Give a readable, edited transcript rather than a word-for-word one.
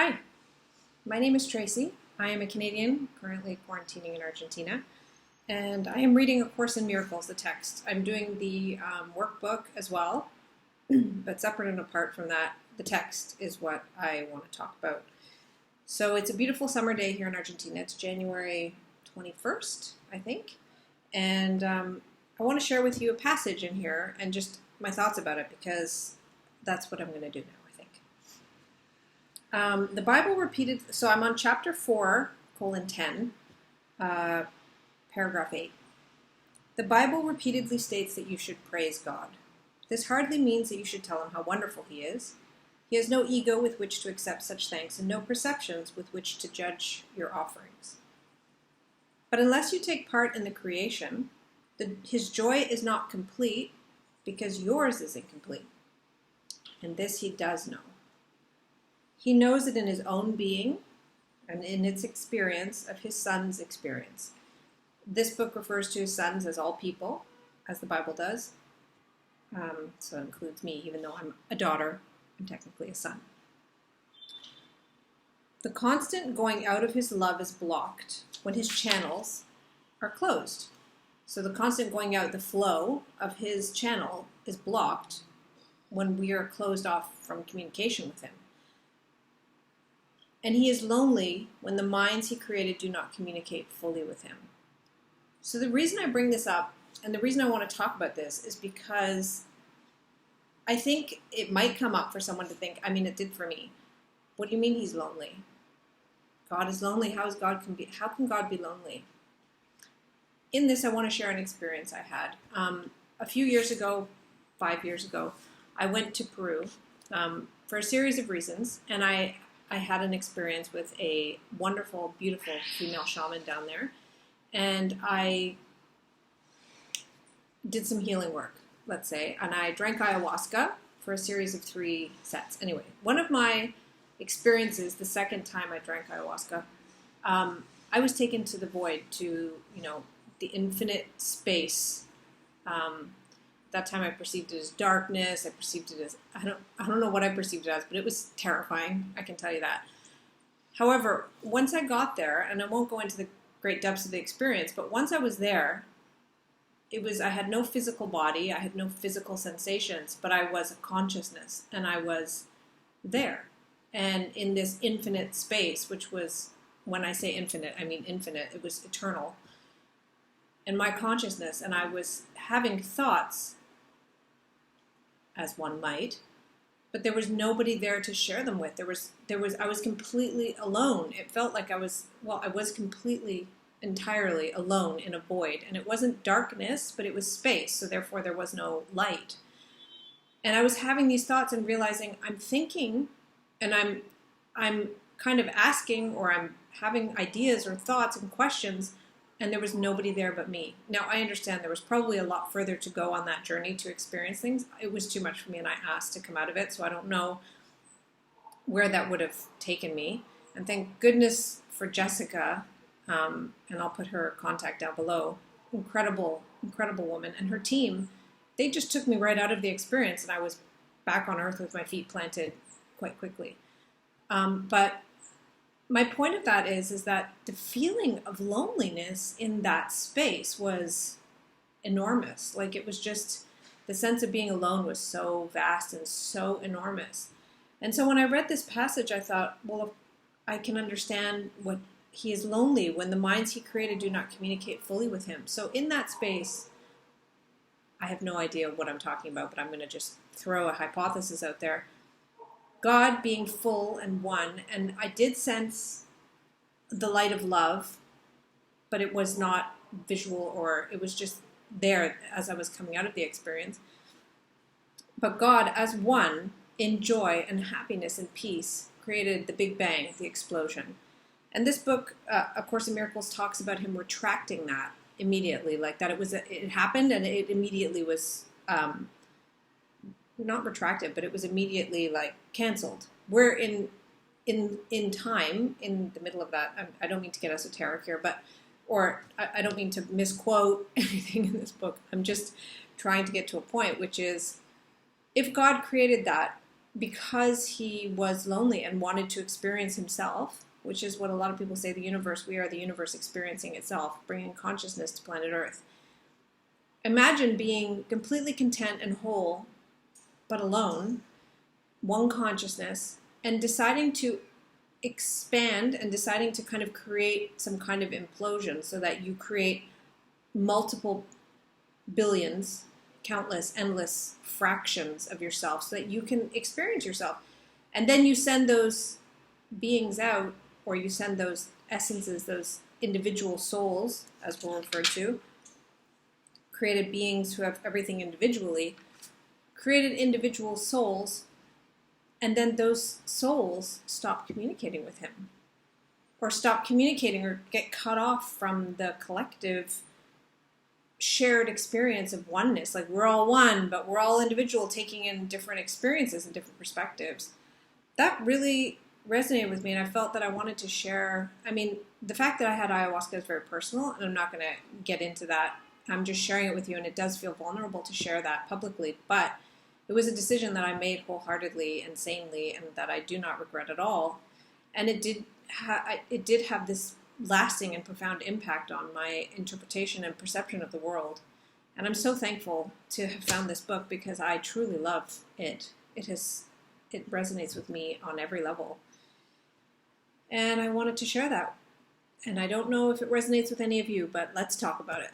Hi, my name is Tracy. I am a Canadian, currently quarantining in Argentina, and I am reading A Course in Miracles, the text. I'm doing the workbook as well, but separate and apart from that, the text is what I want to talk about. So it's a beautiful summer day here in Argentina. It's January 21st, I think, and I want to share with you a passage in here and just my thoughts about it because that's what I'm going to do now. The Bible repeated, so I'm on chapter 4:10, paragraph 8. The Bible repeatedly states that you should praise God. This hardly means that you should tell him how wonderful he is. He has no ego with which to accept such thanks and no perceptions with which to judge your offerings. But unless you take part in the creation, his joy is not complete because yours is incomplete. And this he does know. He knows it in his own being and in its experience of his son's experience. This book refers to his sons as all people, as the Bible does. So it includes me, even though I'm a daughter and technically a son. The constant going out of his love is blocked when his channels are closed. So the constant going out, the flow of his channel is blocked when we are closed off from communication with him. And he is lonely when the minds he created do not communicate fully with him. So the reason I bring this up, and the reason I want to talk about this, is because I think it might come up for someone to think, it did for me. What do you mean he's lonely? God is lonely. How can God be lonely? In this, I want to share an experience I had. A few years ago, 5 years ago, I went to Peru for a series of reasons, and I had an experience with a wonderful, beautiful female shaman down there, and I did some healing work, let's say, and I drank ayahuasca for a series of 3 sets. Anyway, one of my experiences, the second time I drank ayahuasca, I was taken to the void, to, the infinite space. That time I perceived it as darkness. I perceived it as, I don't know what I perceived it as, but it was terrifying. I can tell you that. However, once I got there, and I won't go into the great depths of the experience, but once I was there, I had no physical body. I had no physical sensations, but I was a consciousness, and I was there. And in this infinite space, which was, when I say infinite, I mean infinite. It was eternal. And my consciousness, and I was having thoughts, as one might, but there was nobody there to share them with. I was completely alone. It felt like I was completely, entirely alone in a void. And it wasn't darkness, but it was space, so therefore there was no light. And I was having these thoughts and realizing I'm thinking, and I'm kind of asking, or I'm having ideas or thoughts and questions, and there was nobody there but me. Now, I understand there was probably a lot further to go on that journey to experience things. It was too much for me, and I asked to come out of it, so I don't know where that would have taken me. And thank goodness for Jessica, and I'll put her contact down below. Incredible, incredible woman. And her team, they just took me right out of the experience, and I was back on earth with my feet planted quite quickly. But my point of that is that the feeling of loneliness in that space was enormous. Like, it was just, the sense of being alone was so vast and so enormous. And so when I read this passage, I thought, well, I can understand what he is lonely when the minds he created do not communicate fully with him. So in that space, I have no idea what I'm talking about, but I'm going to just throw a hypothesis out there. God being full and one, and I did sense the light of love, but it was not visual, or it was just there as I was coming out of the experience. But God as one, in joy and happiness and peace, created the Big Bang, the explosion. And this book, A Course in Miracles, talks about him retracting that immediately, like that it happened and it immediately was not retracted, but it was immediately canceled. We're in time, in the middle of that. I don't mean to get esoteric here, or I don't mean to misquote anything in this book. I'm just trying to get to a point, which is, if God created that, because he was lonely and wanted to experience himself, which is what a lot of people say, we are the universe experiencing itself, bringing consciousness to planet Earth. Imagine being completely content and whole, but alone, one consciousness, and deciding to expand and deciding to kind of create some kind of implosion so that you create multiple billions, countless, endless fractions of yourself so that you can experience yourself. And then you send those beings out, or you send those essences, those individual souls, as we're referred to, created beings who have everything individually, created individual souls, and then those souls stop communicating with him, or stop communicating, or get cut off from the collective shared experience of oneness. Like, we're all one, but we're all individual, taking in different experiences and different perspectives. That really resonated with me, and I felt that I wanted to share. I mean, the fact that I had ayahuasca is very personal, and I'm not going to get into that. I'm just sharing it with you, and it does feel vulnerable to share that publicly, but it was a decision that I made wholeheartedly and sanely, and that I do not regret at all. And it did have this lasting and profound impact on my interpretation and perception of the world. And I'm so thankful to have found this book, because I truly love it. It resonates with me on every level. And I wanted to share that. And I don't know if it resonates with any of you, but let's talk about it.